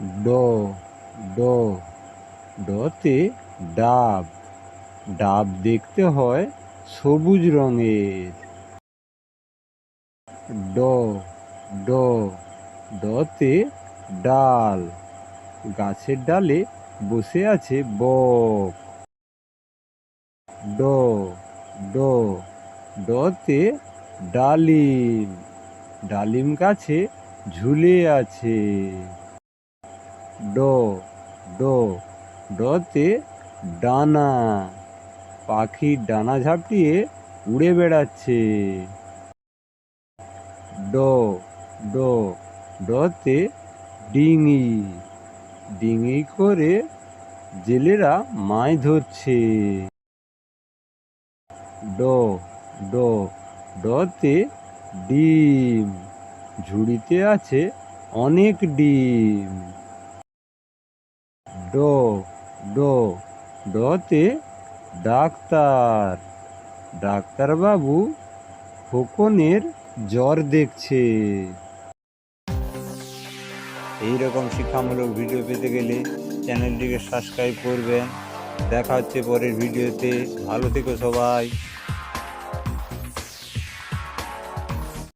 ড ড ডতে ডাব। ডাব দেখতে হয় সবুজ রঙের। ড ড ডতে ডাল। গাছের ডালে বসে আছে বক। ড ড ডতে ডালিম। ডালিম গাছে ঝুলে আছে। ড ড ডতে ডানা। পাখির ডানা ঝাপটিয়ে উড়ে বেড়াচ্ছে। ড ড ডতে ডিঙি। ডিঙি করে জেলেরা মাছ ধরছে। ড ড ডতে ডিম। ঝুড়িতে আছে অনেক ডিম। ড ড ডতে ডাক্তার। ডাক্তারবাবু খোকনের জ্বর দেখছে। এইরকম শিক্ষামূলক ভিডিও পেতে গেলে চ্যানেলটিকে সাবস্ক্রাইব করবেন। দেখা হচ্ছে পরের ভিডিওতে। ভালো থেকো সবাই।